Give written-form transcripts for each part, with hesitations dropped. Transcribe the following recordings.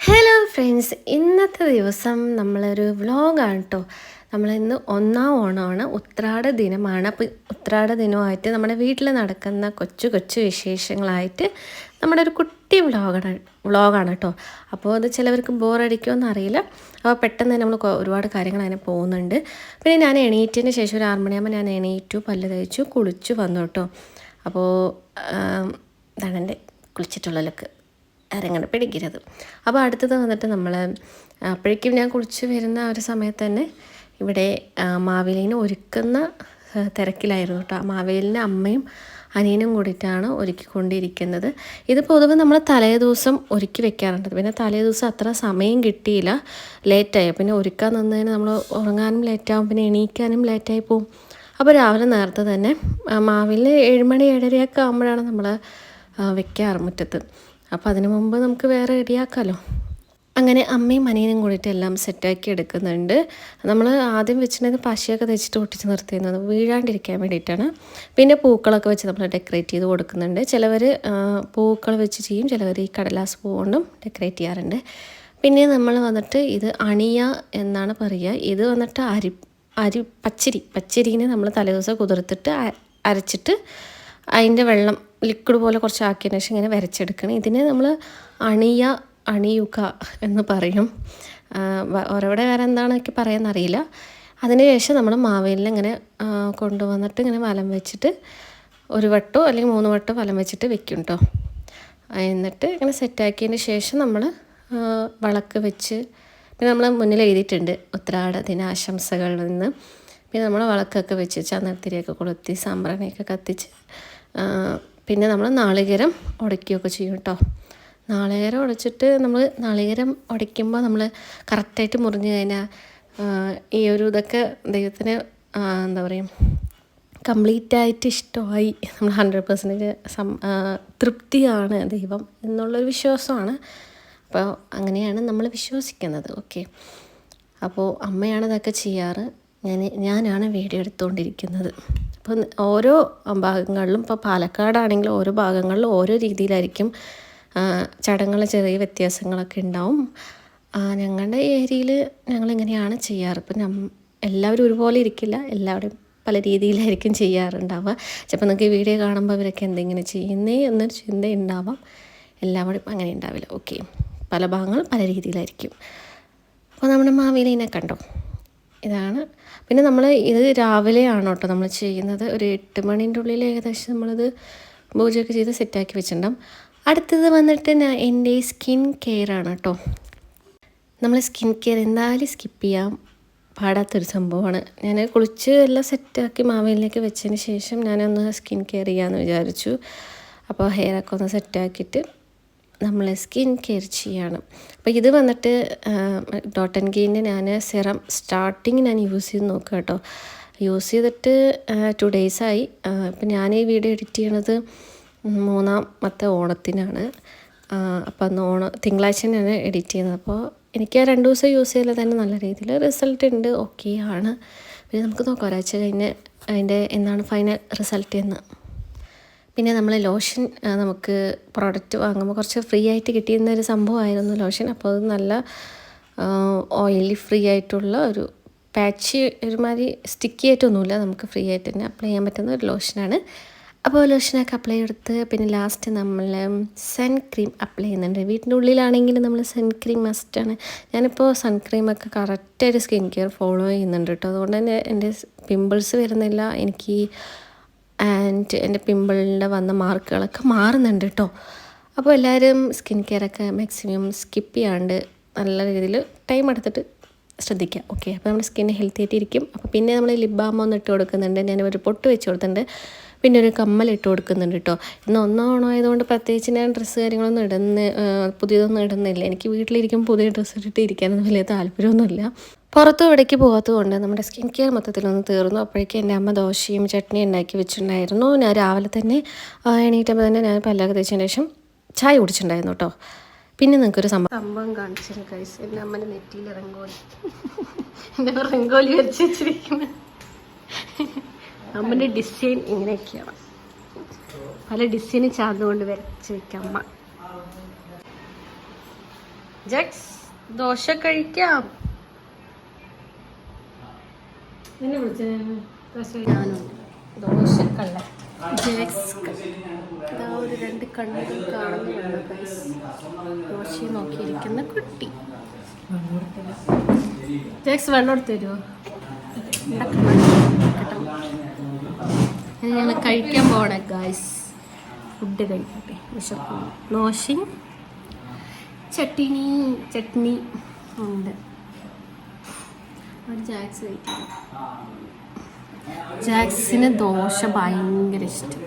Hello friends, ഇന്നത്തെ ദിവസം നമ്മളൊരു വ്ളോഗാണ് കേട്ടോ. നമ്മളിന്ന് 1-ാം ഓണമാണ്, ഉത്രാട ദിനമാണ്. അപ്പോൾ ഉത്രാട ദിനമായിട്ട് നമ്മുടെ വീട്ടിൽ നടക്കുന്ന കൊച്ചു കൊച്ചു വിശേഷങ്ങളായിട്ട് നമ്മുടെ ഒരു കുട്ടി വ്ളോഗാണ് കേട്ടോ. അപ്പോൾ അത് ചിലവർക്ക് ബോറടിക്കുമെന്ന് അറിയില്ല. അപ്പോൾ പെട്ടെന്ന് തന്നെ നമ്മൾ ഒരുപാട് കാര്യങ്ങൾ അതിനെ പോകുന്നുണ്ട്. പിന്നെ ഞാൻ എണീറ്റതിന് ശേഷം ഒരു 6 മണിയാകുമ്പോൾ ഞാൻ എണീറ്റു, പല്ല് തേച്ചു, കുളിച്ചു വന്നു കേട്ടോ. അപ്പോൾ ഇതാണ് എൻ്റെ കുളിച്ചിട്ടുള്ള ലുക്ക്. ആരെങ്ങനെ പിടിക്കരുത്. അപ്പോൾ അടുത്തത് വന്നിട്ട് നമ്മൾ അപ്പോഴേക്കും ഞാൻ കുളിച്ച് വരുന്ന ഒരു സമയത്ത് തന്നെ ഇവിടെ മാവേലിനെ ഒരുക്കുന്ന തിരക്കിലായിരുന്നു കേട്ടോ. മാവേലിനെ അമ്മയും അനിയനും കൂടിയിട്ടാണ് ഒരുക്കിക്കൊണ്ടിരിക്കുന്നത്. ഇത് പൊതുവെ നമ്മൾ തലേ ദിവസം ഒരുക്കി വെക്കാറുണ്ട്. പിന്നെ തലേ ദിവസം അത്ര സമയം കിട്ടിയില്ല, ലേറ്റായി. പിന്നെ ഒരുക്കാൻ നിന്നതിന് നമ്മൾ ഉറങ്ങാനും ലേറ്റാവും, പിന്നെ എണീക്കാനും ലേറ്റായി പോവും. അപ്പോൾ രാവിലെ നേരത്തെ തന്നെ മാവേലിന് 7 മണി 7:30 ആകുമ്പോഴാണ് നമ്മൾ വെക്കാറ് മുറ്റത്ത്. അപ്പോൾ അതിന് മുമ്പ് നമുക്ക് വേറെ റെഡിയാക്കാമല്ലോ. അങ്ങനെ അമ്മയും അനിയനും കൂടിയിട്ട് എല്ലാം സെറ്റാക്കി എടുക്കുന്നുണ്ട്. നമ്മൾ ആദ്യം വെച്ചിട്ടുണ്ടെങ്കിൽ പശയൊക്കെ തെച്ചിട്ട് ഒട്ടിച്ച് നിർത്തിയിരുന്നത് വീഴാണ്ടിരിക്കാൻ വേണ്ടിയിട്ടാണ്. പിന്നെ പൂക്കളൊക്കെ വെച്ച് നമ്മൾ ഡെക്കറേറ്റ് ചെയ്ത് കൊടുക്കുന്നുണ്ട്. ചിലവർ പൂക്കൾ വെച്ച് ചെയ്യും, ചിലവർ ഈ കടലാസ് പൂ കൊണ്ടും ഡെക്കറേറ്റ് ചെയ്യാറുണ്ട്. പിന്നെ നമ്മൾ വന്നിട്ട് ഇത് അണിയ എന്നാണ് പറയുക. ഇത് വന്നിട്ട് പച്ചരിനെ നമ്മൾ തലേദിവസം കുതിർത്തിട്ട് അരച്ചിട്ട് അതിൻ്റെ വെള്ളം ലിക്വിഡ് പോലെ കുറച്ച് ആക്കിയതിന് ശേഷം ഇങ്ങനെ വരച്ചെടുക്കണം. ഇതിന് നമ്മൾ അണിയുക എന്ന് പറയും. ഓരോടെ വേറെ എന്താണെന്നൊക്കെ പറയാമെന്നറിയില്ല. അതിന് ശേഷം നമ്മൾ മാവേലിനെ ഇങ്ങനെ കൊണ്ടുവന്നിട്ട് ഇങ്ങനെ വലം വെച്ചിട്ട് 1 വട്ടോ അല്ലെങ്കിൽ 3 വട്ടോ വലം വെച്ചിട്ട് വെക്കും കേട്ടോ. എന്നിട്ട് ഇങ്ങനെ സെറ്റാക്കിയതിന് ശേഷം നമ്മൾ വിളക്ക് വെച്ച്, പിന്നെ നമ്മൾ മുന്നിൽ എഴുതിയിട്ടുണ്ട് ഉത്രാട ദിനാശംസകളിൽ നിന്ന്. പിന്നെ നമ്മൾ വിളക്കൊക്കെ വെച്ച് ചന്ദനത്തിരിയൊക്കെ കൊളുത്തി സാമ്പ്രാണിയൊക്കെ കത്തിച്ച്, പിന്നെ നമ്മൾ നാളികേരം ഉടയ്ക്കുകയൊക്കെ ചെയ്യും കേട്ടോ. നാളികേരം ഉടച്ചിട്ട് നമ്മൾ നാളികേരം ഉടയ്ക്കുമ്പോൾ നമ്മൾ കറക്റ്റായിട്ട് മുറിഞ്ഞ് കഴിഞ്ഞാൽ ഈ ഒരു ഇതൊക്കെ ദൈവത്തിന് എന്താ പറയുക, കംപ്ലീറ്റായിട്ട് ഇഷ്ടമായി, നമ്മൾ 100% തൃപ്തിയാണ് ദൈവം എന്നുള്ളൊരു വിശ്വാസമാണ്. അപ്പോൾ അങ്ങനെയാണ് നമ്മൾ വിശ്വസിക്കുന്നത്. ഓക്കെ, അപ്പോൾ അമ്മയാണ് ഇതൊക്കെ ചെയ്യാറ്, ഞാനാണ് വീഡിയോ എടുത്തുകൊണ്ടിരിക്കുന്നത്. അപ്പോൾ ഓരോ ഭാഗങ്ങളിലും, ഇപ്പോൾ പാലക്കാടാണെങ്കിലും ഓരോ ഭാഗങ്ങളിലും ഓരോ രീതിയിലായിരിക്കും ചടങ്ങുകൾ, ചെറിയ വ്യത്യാസങ്ങളൊക്കെ ഉണ്ടാവും. ഞങ്ങളുടെ ഏരിയയിൽ ഞങ്ങളിങ്ങനെയാണ് ചെയ്യാറ്. ഇപ്പം എല്ലാവരും ഒരുപോലെ ഇരിക്കില്ല, എല്ലാവരും പല രീതിയിലായിരിക്കും ചെയ്യാറുണ്ടാവുക. ചിലപ്പോൾ നിങ്ങൾക്ക് ഈ വീഡിയോ കാണുമ്പോൾ അവരൊക്കെ എന്തെങ്കിലും ചെയ്യുന്നേ എന്നൊരു ചിന്ത ഉണ്ടാവാം. എല്ലാവരും അങ്ങനെ ഉണ്ടാവില്ല. ഓക്കെ, പല ഭാഗങ്ങൾ പല രീതിയിലായിരിക്കും. അപ്പോൾ നമ്മുടെ മാവേലിനെ കണ്ടോ, ഇതാണ്. പിന്നെ നമ്മൾ ഇത് രാവിലെയാണ് കേട്ടോ നമ്മൾ ചെയ്യുന്നത്. ഒരു 8 മണീൻ്റെ ഉള്ളിൽ ഏകദേശം നമ്മളിത് പൂജയൊക്കെ ചെയ്ത് സെറ്റാക്കി വെച്ചിട്ടുണ്ടാകും. അടുത്തത് വന്നിട്ട് എൻ്റെ സ്കിൻ കെയർ ആണ് കേട്ടോ. നമ്മൾ സ്കിൻ കെയർ എന്തായാലും സ്കിപ്പ് ചെയ്യാൻ പാടാത്തൊരു സംഭവമാണ്. ഞാൻ കുളിച്ച് എല്ലാം സെറ്റാക്കി മാവേലിലേക്ക് വെച്ചതിന് ശേഷം ഞാനൊന്ന് സ്കിൻ കെയർ ചെയ്യാമെന്ന് വിചാരിച്ചു. അപ്പോൾ ഹെയറൊക്കെ ഒന്ന് സെറ്റാക്കിയിട്ട് നമ്മൾ സ്കിൻ കെയർ ചെയ്യണം. അപ്പോൾ ഇത് വന്നിട്ട് ഡോട്ട് & ഗെയിൻ്റെ ഞാൻ സെറം സ്റ്റാർട്ടിങ് ഞാൻ യൂസ് ചെയ്ത് നോക്കുക കേട്ടോ. യൂസ് ചെയ്തിട്ട് 2 ഡേയ്സായി. ഇപ്പം ഞാൻ ഈ വീഡിയോ എഡിറ്റ് ചെയ്യണത് 3-ാമത്തെ ഓണത്തിനാണ്. അപ്പോൾ അന്ന് തിങ്കളാഴ്ച തന്നെയാണ് എഡിറ്റ് ചെയ്യുന്നത്. അപ്പോൾ എനിക്ക് ആ 2 ദിവസം യൂസ് ചെയ്താൽ തന്നെ നല്ല രീതിയിൽ റിസൾട്ട് ഉണ്ട്, ഓക്കെ ആണ്. പിന്നെ നമുക്ക് നോക്കാം ഒരാഴ്ച കഴിഞ്ഞ് അതിൻ്റെ എന്താണ് ഫൈനൽ റിസൾട്ട് എന്ന്. പിന്നെ നമ്മൾ ലോഷൻ, നമുക്ക് പ്രോഡക്റ്റ് വാങ്ങുമ്പോൾ കുറച്ച് ഫ്രീ ആയിട്ട് കിട്ടിയിരുന്ന ഒരു സംഭവമായിരുന്നു ലോഷൻ. അപ്പോൾ അത് നല്ല ഓയിലി ഫ്രീ ആയിട്ടുള്ള ഒരു പാച്ച്, ഒരുമാതിരി സ്റ്റിക്കി ആയിട്ടൊന്നുമില്ല, നമുക്ക് ഫ്രീ ആയിട്ട് തന്നെ അപ്ലൈ ചെയ്യാൻ പറ്റുന്ന ഒരു ലോഷനാണ്. അപ്പോൾ ലോഷനൊക്കെ അപ്ലൈ ചെയ്തെടുത്ത് പിന്നെ ലാസ്റ്റ് നമ്മൾ സൺക്രീം അപ്ലൈ ചെയ്യുന്നുണ്ട്. വീട്ടിൻ്റെ ഉള്ളിലാണെങ്കിൽ നമ്മൾ സൺക്രീം മസ്റ്റാണ്. ഞാനിപ്പോൾ സൺക്രീമൊക്കെ കറക്റ്റായിട്ട് സ്കിൻ കെയർ ഫോളോ ചെയ്യുന്നുണ്ട് കേട്ടോ. അതുകൊണ്ട് തന്നെ എൻ്റെ പിമ്പിൾസ് വരുന്നില്ല എനിക്ക്, ആൻഡ് എൻ്റെ പിമ്പിളിൻ്റെ വന്ന മാർക്കുകളൊക്കെ മാറുന്നുണ്ട് കേട്ടോ. അപ്പോൾ എല്ലാവരും സ്കിൻ കെയറൊക്കെ മാക്സിമം സ്കിപ്പ് ചെയ്യാണ്ട് നല്ല രീതിയിൽ ടൈം എടുത്തിട്ട് ശ്രദ്ധിക്കുക. ഓക്കെ, അപ്പോൾ നമ്മുടെ സ്കിൻ ഹെൽത്തി ആയിട്ടിരിക്കും. അപ്പോൾ പിന്നെ നമ്മൾ ലിപ് ബാം ഒന്ന് ഇട്ട് കൊടുക്കുന്നുണ്ട്, ഞാനൊരു പൊട്ട് വെച്ച് കൊടുത്തിട്ടുണ്ട്, പിന്നെ ഒരു കമ്മൽ ഇട്ട് കൊടുക്കുന്നുണ്ട് കേട്ടോ. ഇന്ന് 1 ഓണം ആയതുകൊണ്ട് പ്രത്യേകിച്ച് ഞാൻ ഡ്രസ്സ് കാര്യങ്ങളൊന്നും പുതിയതൊന്നും ഇടുന്നില്ല. എനിക്ക് വീട്ടിലിരിക്കും പുതിയ ഡ്രസ്സ് ഇട്ടിട്ട് ഇരിക്കാനൊന്നും വലിയ താല്പര്യമൊന്നുമില്ല. പുറത്തും ഇവിടേക്ക് പോകാത്തതുകൊണ്ട് നമ്മുടെ സ്കിൻ കെയർ മൊത്തത്തിലൊന്ന് തീർന്നു. അപ്പോഴേക്കും എൻ്റെ അമ്മ ദോശയും ചട്നിയും ഉണ്ടാക്കി വെച്ചിട്ടുണ്ടായിരുന്നു. ഞാൻ രാവിലെ തന്നെ എണീറ്റപ്പോൾ തന്നെ ഞാൻ പല്ലൊക്കെ തേച്ചതിന് ശേഷം ചായ കുടിച്ചിട്ടുണ്ടായിരുന്നു കേട്ടോ. പിന്നെ നിങ്ങൾക്കൊരു സംഭവം കാണിച്ചിരുന്നു ഗൈസ്. എൻ്റെ അമ്മൻ്റെ നെറ്റിയിൽ റംഗോലി വരച്ച് വെച്ചിരിക്കുന്നത്. അമ്മൻ്റെ ഡിസൈൻ ഇങ്ങനെയൊക്കെയാണ്, പല ഡിസൈനും ചാർന്നുകൊണ്ട് വരച്ച് വയ്ക്കാം അമ്മ. ജക്സ് ദോശ കഴിക്കാം. ദോശ കള്ള ജക്സ് ഒരു 2 കണ്ണുകൾ കാണുന്നുണ്ടോ ഗൈസ്? ദോശയെ നോക്കിയിരിക്കുന്ന കുട്ടി. ജക്സ് വെള്ളം എടുത്ത് തരുമോ? ഞങ്ങൾ കഴിക്കാൻ പോകണേ ഗൈസ്. ഫുഡ് കഴിക്കട്ടെ, വിശക്കുന്നു. ദോശയും ചട്നി ഉണ്ട്. ഒരു ജാക്സ് കഴിക്കണം. ജാക്സിന് ദോശ ഭയങ്കര ഇഷ്ടം.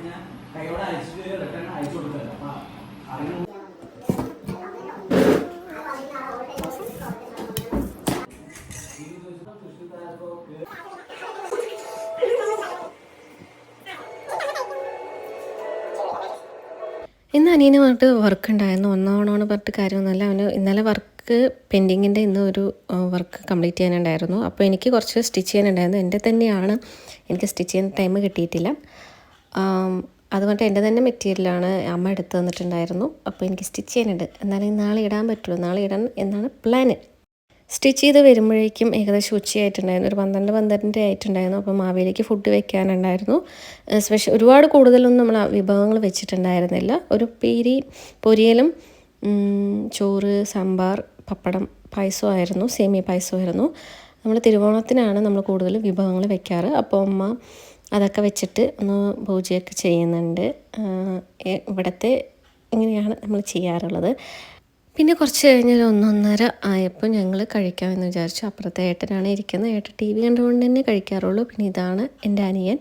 ഇന്ന് അനിയനുമായിട്ട് വർക്ക് ഉണ്ടായിരുന്നു. ഒന്നാവണമെന്ന് പറഞ്ഞിട്ട് കാര്യമൊന്നുമില്ല. അവന് ഇന്നലെ വർക്ക് പെൻഡിങ്ങിൻ്റെ ഇന്ന് ഒരു വർക്ക് കംപ്ലീറ്റ് ചെയ്യാനുണ്ടായിരുന്നു. അപ്പോൾ എനിക്ക് കുറച്ച് സ്റ്റിച്ച് ചെയ്യാനുണ്ടായിരുന്നു. എൻ്റെ തന്നെയാണ്, എനിക്ക് സ്റ്റിച്ച് ചെയ്യാൻ ടൈം കിട്ടിയിട്ടില്ല. അതുകൊണ്ട് എൻ്റെ തന്നെ മെറ്റീരിയലാണ് അമ്മ എടുത്ത് തന്നിട്ടുണ്ടായിരുന്നു. അപ്പോൾ എനിക്ക് സ്റ്റിച്ച് ചെയ്യാനുണ്ട്. എന്നാലും നാളെ ഇടാൻ പറ്റുള്ളൂ. നാളെ ഇടാൻ എന്നാണ് പ്ലാന്. സ്റ്റിച്ച് ചെയ്ത് വരുമ്പോഴേക്കും ഏകദേശം ഉച്ചയായിട്ടുണ്ടായിരുന്നു. ഒരു 12 ആയിട്ടുണ്ടായിരുന്നു. അപ്പോൾ മാവേലിക്ക് ഫുഡ് വെക്കാനുണ്ടായിരുന്നു. ഒരുപാട് കൂടുതലൊന്നും നമ്മൾ വിഭവങ്ങൾ വെച്ചിട്ടുണ്ടായിരുന്നില്ല. ഒരു പൊരിയലും ചോറ്, സാമ്പാർ, പപ്പടം, പായസമായിരുന്നു. സേമിയ പായസമായിരുന്നു. നമ്മൾ തിരുവോണത്തിനാണ് നമ്മൾ കൂടുതൽ വിഭവങ്ങൾ വെക്കാറ്. അപ്പോൾ അമ്മ അതൊക്കെ വെച്ചിട്ട് ഒന്ന് പൂജയൊക്കെ ചെയ്യുന്നുണ്ട്. ഇവിടുത്തെ ഇങ്ങനെയാണ് നമ്മൾ ചെയ്യാറുള്ളത്. പിന്നെ കുറച്ച് കഴിഞ്ഞൊരു 1:30 ആയപ്പോൾ ഞങ്ങൾ കഴിക്കാമെന്ന് വിചാരിച്ചു. അപ്പുറത്തെ ഏട്ടനാണ് ഇരിക്കുന്നത്. ഏട്ടൻ TV കണ്ടുകൊണ്ട് തന്നെ കഴിക്കാറുള്ളൂ. പിന്നെ ഇതാണ് എൻ്റെ അനിയൻ.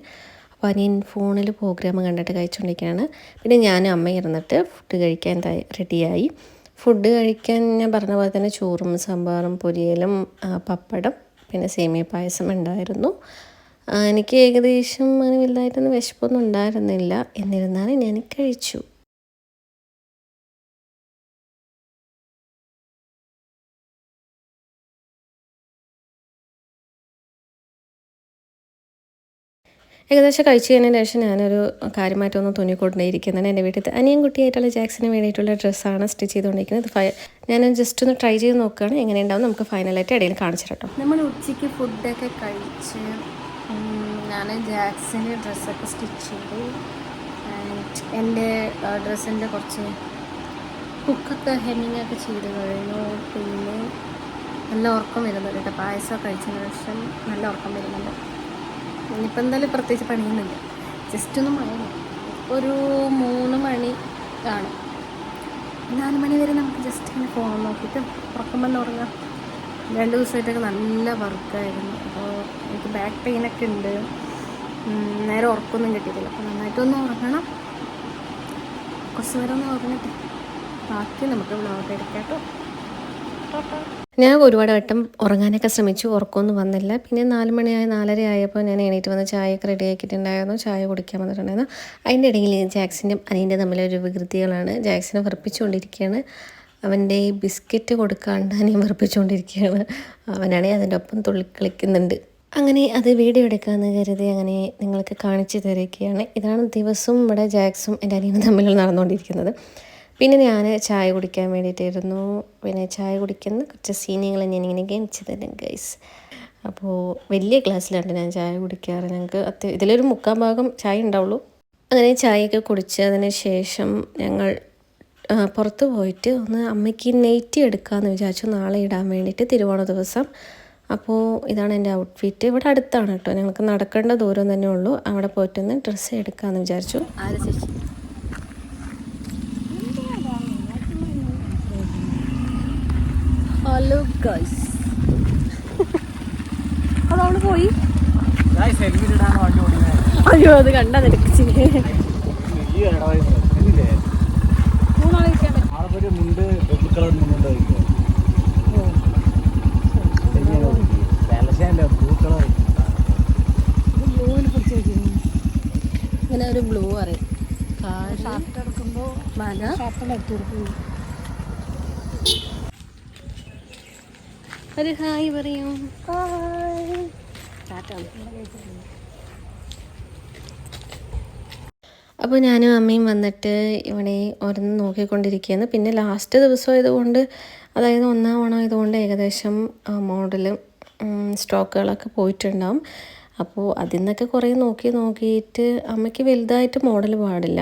അപ്പോൾ അനിയൻ ഫോണിൽ പ്രോഗ്രാം കണ്ടിട്ട് കഴിച്ചുകൊണ്ടിരിക്കുകയാണ്. പിന്നെ ഞാനും അമ്മ ഇരുന്നിട്ട് ഫുഡ് കഴിക്കാൻ റെഡിയായി. ഫുഡ് കഴിക്കാൻ ഞാൻ പറഞ്ഞ പോലെ തന്നെ ചോറും സാമ്പാറും പൊരിയലും പപ്പടം പിന്നെ സേമിയ പായസം ഉണ്ടായിരുന്നു. എനിക്ക് ഏകദേശം അങ്ങനെ വലുതായിട്ടൊന്നും വിശപ്പൊന്നും ഉണ്ടായിരുന്നില്ല. എന്നിരുന്നാലും ഞാൻ കഴിച്ചു. ഏകദേശം കഴിച്ച് കഴിഞ്ഞതിന് ശേഷം ഞാനൊരു കാര്യമായിട്ടൊന്ന് തുന്നിക്കൊണ്ടേയിരിക്കുന്നതാണ്. എൻ്റെ വീട്ടിൽ അനിയൻ കുട്ടിയായിട്ടുള്ള ജാക്സിന് വേണ്ടിയിട്ടുള്ള ഡ്രസ്സാണ് സ്റ്റിച്ച് ചെയ്തുകൊണ്ടിരിക്കുന്നത്. ഞാൻ ജസ്റ്റ് ഒന്ന് ട്രൈ ചെയ്ത് നോക്കുകയാണ്. എങ്ങനെയുണ്ടാവും നമുക്ക് ഫൈനലായിട്ട് ഇടയിൽ കാണിച്ചു കേട്ടോ. നമ്മൾ ഉച്ചയ്ക്ക് ഫുഡൊക്കെ കഴിച്ച് ഞാൻ ജാക്സിൻ്റെ ഡ്രസ്സൊക്കെ സ്റ്റിച്ച് ചെയ്തു. എൻ്റെ ഡ്രസ്സിൻ്റെ കുറച്ച് ഹുക്കൊക്കെ ഹെമ്മിങ്ങൊക്കെ ചെയ്ത് കഴിഞ്ഞു. പിന്നെ നല്ല ഉറക്കം വരുന്നുണ്ട് കേട്ടോ. പായസം കഴിച്ചതിന് ശേഷം നല്ല ഉറക്കം വരുന്നുണ്ട്. ഇനിയിപ്പോൾ എന്തായാലും പ്രത്യേകിച്ച് പണിയൊന്നുമില്ല. ജസ്റ്റ് ഒന്ന് മഴ ഒരു 3 മണി കാണും. 4 മണി വരെ നമുക്ക് ജസ്റ്റ് ഇങ്ങനെ ഫോൺ നോക്കിയിട്ട് ഉറക്കം വന്ന് ഉറങ്ങാം. 2 ദിവസമായിട്ടൊക്കെ നല്ല വർക്കായിരുന്നു. അപ്പോൾ എനിക്ക് ബാക്ക് പെയിനൊക്കെ ഉണ്ട്. നേരെ ഉറക്കമൊന്നും കിട്ടിയിട്ടില്ല. അപ്പോൾ നന്നായിട്ടൊന്ന് ഉറങ്ങണം. കുറച്ച് നേരം ഒന്ന് ഉറങ്ങിട്ട് ബാക്കി നമുക്ക് വ്ളോഗ് എടുക്കാം കേട്ടോ. ഞാൻ ഒരുപാട് വട്ടം ഉറങ്ങാനൊക്കെ ശ്രമിച്ചു. ഉറക്കമൊന്നും വന്നില്ല. പിന്നെ 4 മണിയായി 4:30 ആയപ്പോൾ ഞാൻ എണീറ്റ് വന്ന് ചായയൊക്കെ റെഡി ആക്കിയിട്ടുണ്ടായിരുന്നു. ചായ കുടിക്കാൻ വന്നിട്ടുണ്ടായിരുന്നു. അതിൻ്റെ ഇടയിൽ ജാക്സിൻ്റെ അനിയൻ്റെ തമ്മിലൊരു വികൃതികളാണ്. ജാക്സിനെ വെറുപ്പിച്ചുകൊണ്ടിരിക്കുകയാണ്. അവൻ്റെ ഈ ബിസ്ക്കറ്റ് കൊടുക്കാണ്ട് അനിയൻ വെറുപ്പിച്ചുകൊണ്ടിരിക്കുകയാണ്. അവനാണെങ്കിൽ അതിൻ്റെ ഒപ്പം തുള്ളിക്കളിക്കുന്നുണ്ട്. അങ്ങനെ അത് വീഡിയോ എടുക്കാമെന്ന് കരുതി അങ്ങനെ നിങ്ങൾക്ക് കാണിച്ചു തരികയാണ്. ഇതാണ് ദിവസവും ഇവിടെ ജാക്സും എൻ്റെ അനിയനും തമ്മിൽ നടന്നുകൊണ്ടിരിക്കുന്നത്. പിന്നെ ഞാൻ ചായ കുടിക്കാൻ വേണ്ടിയിട്ടായിരുന്നു. പിന്നെ ചായ കുടിക്കുന്ന കുറച്ച് സീനിയങ്ങൾ ഞാനിങ്ങനെ കാണിച്ചു തരാം ഗൈസ്. അപ്പോൾ വലിയ ഗ്ലാസ്സിലാണ് ഞാൻ ചായ കുടിക്കാറ്. ഞങ്ങൾക്ക് ഇതിലൊരു 3/4 ഭാഗം ചായ ഉണ്ടാവുള്ളൂ. അങ്ങനെ ചായയൊക്കെ കുടിച്ചതിന് ശേഷം ഞങ്ങൾ പുറത്ത് പോയിട്ട് ഒന്ന് അമ്മയ്ക്ക് നെയ്റ്റി എടുക്കാമെന്ന് വിചാരിച്ചു. നാളെ ഇടാൻ വേണ്ടിയിട്ട് തിരുവോണ ദിവസം. അപ്പോൾ ഇതാണ് എൻ്റെ ഔട്ട്ഫിറ്റ്. ഇവിടെ അടുത്താണ് കേട്ടോ. ഞങ്ങൾക്ക് നടക്കേണ്ട ദൂരം തന്നെ ഉള്ളൂ. അവിടെ പോയിട്ടൊന്ന് ഡ്രസ്സ് എടുക്കാമെന്ന് വിചാരിച്ചു. ഹലോ ഗൈസ്, അതവള് പോയി. അയ്യോ അത് കണ്ടാ നിനക്ക് ഇങ്ങനെ ഒരു ബ്ലൂ അറിയാം. ഷർട്ട് എടുക്കുമ്പോൾ ഒരു ഹായ് പറയും. അപ്പോൾ ഞാനും അമ്മയും വന്നിട്ട് ഇവിടെ ഓരോന്ന് നോക്കിക്കൊണ്ടിരിക്കുകയാണ്. പിന്നെ ലാസ്റ്റ് ദിവസം ആയതുകൊണ്ട് അതായത് ഒന്നാം ഓണം ആയതുകൊണ്ട് ഏകദേശം മോഡലും സ്റ്റോക്കുകളൊക്കെ പോയിട്ടുണ്ടാവും. അപ്പോൾ അതിൽ നിന്നൊക്കെ കുറേ നോക്കിയിട്ട് അമ്മയ്ക്ക് വലുതായിട്ട് മോഡൽ പാടില്ല.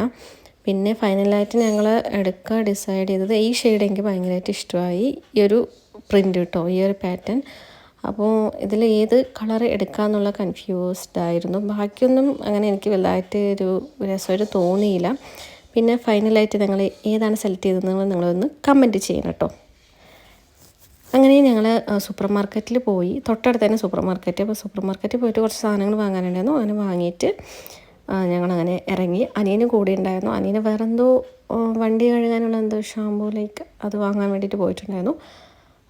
പിന്നെ ഫൈനലായിട്ട് ഞങ്ങൾ എടുക്കാൻ ഡിസൈഡ് ചെയ്തത് ഈ ഷെയ്ഡ് എനിക്ക് ഭയങ്കരമായിട്ട് ഇഷ്ടമായി, ഈ ഒരു പ്രിൻ്റ് കേട്ടോ, ഈ ഒരു പാറ്റേൺ. അപ്പോൾ ഇതിൽ ഏത് കളർ എടുക്കാമെന്നുള്ള കൺഫ്യൂസ്ഡ് ആയിരുന്നു. ബാക്കിയൊന്നും അങ്ങനെ എനിക്ക് വലുതായിട്ട് ഒരു രസമായിട്ട് തോന്നിയില്ല. പിന്നെ ഫൈനലായിട്ട് നിങ്ങൾ ഏതാണ് സെലക്ട് ചെയ്തതെന്ന് നിങ്ങളൊന്ന് കമൻറ്റ് ചെയ്യണം കേട്ടോ. അങ്ങനെ ഞങ്ങൾ സൂപ്പർ മാർക്കറ്റിൽ പോയി, തൊട്ടടുത്ത് തന്നെ സൂപ്പർ മാർക്കറ്റ്. അപ്പോൾ സൂപ്പർ മാർക്കറ്റിൽ പോയിട്ട് കുറച്ച് സാധനങ്ങൾ വാങ്ങാനുണ്ടായിരുന്നു. അങ്ങനെ വാങ്ങിയിട്ട് ഞങ്ങളങ്ങനെ ഇറങ്ങി. അനിയനും കൂടെ ഉണ്ടായിരുന്നു. അനിയന് വേറെ എന്തോ വണ്ടി കഴുകാനുള്ള എന്തോ ഷാമ്പൂ ലൈക്ക് അത് വാങ്ങാൻ വേണ്ടിയിട്ട് പോയിട്ടുണ്ടായിരുന്നു.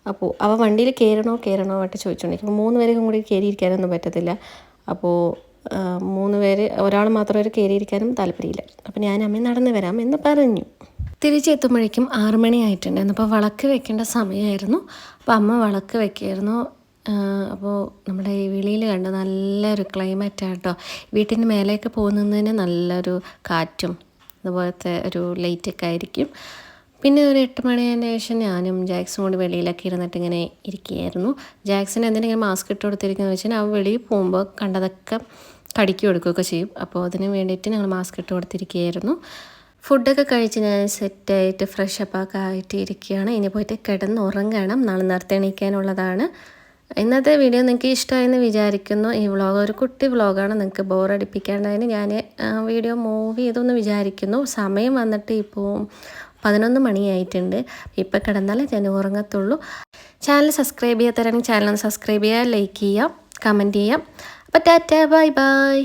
അപ്പോൾ അവ വണ്ടിയിൽ കയറണോ ആയിട്ട് ചോദിച്ചുകൊണ്ടിരിക്കും. 3 പേർക്കും കൂടി കയറിയിരിക്കാനൊന്നും പറ്റത്തില്ല. അപ്പോൾ 3 പേര് ഒരാൾ മാത്രം ഒരു കയറിയിരിക്കാനും താല്പര്യമില്ല. അപ്പോൾ ഞാൻ അമ്മ നടന്ന് വരാം എന്ന് പറഞ്ഞു. തിരിച്ചെത്തുമ്പോഴേക്കും 6 മണി ആയിട്ടുണ്ടായിരുന്നു. അപ്പോൾ വിളക്ക് വെക്കേണ്ട സമയമായിരുന്നു. അപ്പോൾ അമ്മ വിളക്ക് വെക്കുകയായിരുന്നു. അപ്പോൾ നമ്മുടെ ഈ വെളിയിൽ കണ്ട നല്ലൊരു ക്ലൈമറ്റാണ് കേട്ടോ. വീട്ടിൻ്റെ മേലേക്ക് പോകുന്നതിന് നല്ലൊരു കാറ്റും അതുപോലത്തെ ഒരു ലൈറ്റൊക്കെ ആയിരിക്കും. പിന്നെ ഒരു 8 മണിയതിന് ശേഷം ഞാനും ജാക്സും കൂടി വെളിയിലൊക്കെ ഇരുന്നിട്ട് ഇങ്ങനെ ഇരിക്കുകയായിരുന്നു. ജാക്സിന് എന്തിനെങ്കിലും മാസ്ക് ഇട്ട് കൊടുത്തിരിക്കുന്നത് വെച്ചാൽ അവ വെളിയിൽ പോകുമ്പോൾ കണ്ടതൊക്കെ കടിക്കി കൊടുക്കുകയൊക്കെ ചെയ്യും. അപ്പോൾ അതിന് വേണ്ടിയിട്ട് ഞങ്ങൾ മാസ്ക് ഇട്ട് കൊടുത്തിരിക്കുകയായിരുന്നു. ഫുഡൊക്കെ കഴിച്ച് ഞാൻ സെറ്റായിട്ട് ഫ്രഷപ്പൊക്കെ ആയിട്ട് ഇരിക്കുകയാണ്. ഇനി പോയിട്ട് കിടന്നുറങ്ങണം, നാളെ നേരത്തെ എണീക്കാനുള്ളതാണ്. ഇന്നത്തെ വീഡിയോ നിങ്ങൾക്ക് ഇഷ്ടമായെന്ന് വിചാരിക്കുന്നു. ഈ വ്ളോഗ് ഒരു കുട്ടി വ്ളോഗാണ്, നിങ്ങൾക്ക് ബോറടിപ്പിക്കാണ്ടതിന് ഞാൻ വീഡിയോ മൂവ് ചെയ്തെന്ന് വിചാരിക്കുന്നു. സമയം വന്നിട്ട് ഇപ്പോൾ 11 മണിയായിട്ടുണ്ട്. ഇപ്പോൾ കിടന്നാലേ ഞാൻ ഉറങ്ങത്തുള്ളൂ. ചാനൽ സബ്സ്ക്രൈബ് ചെയ്യാത്തവരാണെങ്കിൽ ചാനൽ ഒന്ന് സബ്സ്ക്രൈബ് ചെയ്യുക, ലൈക്ക് ചെയ്യുക, കമൻറ്റ് ചെയ്യാം. അപ്പോൾ ടാറ്റ, ബൈ ബൈ.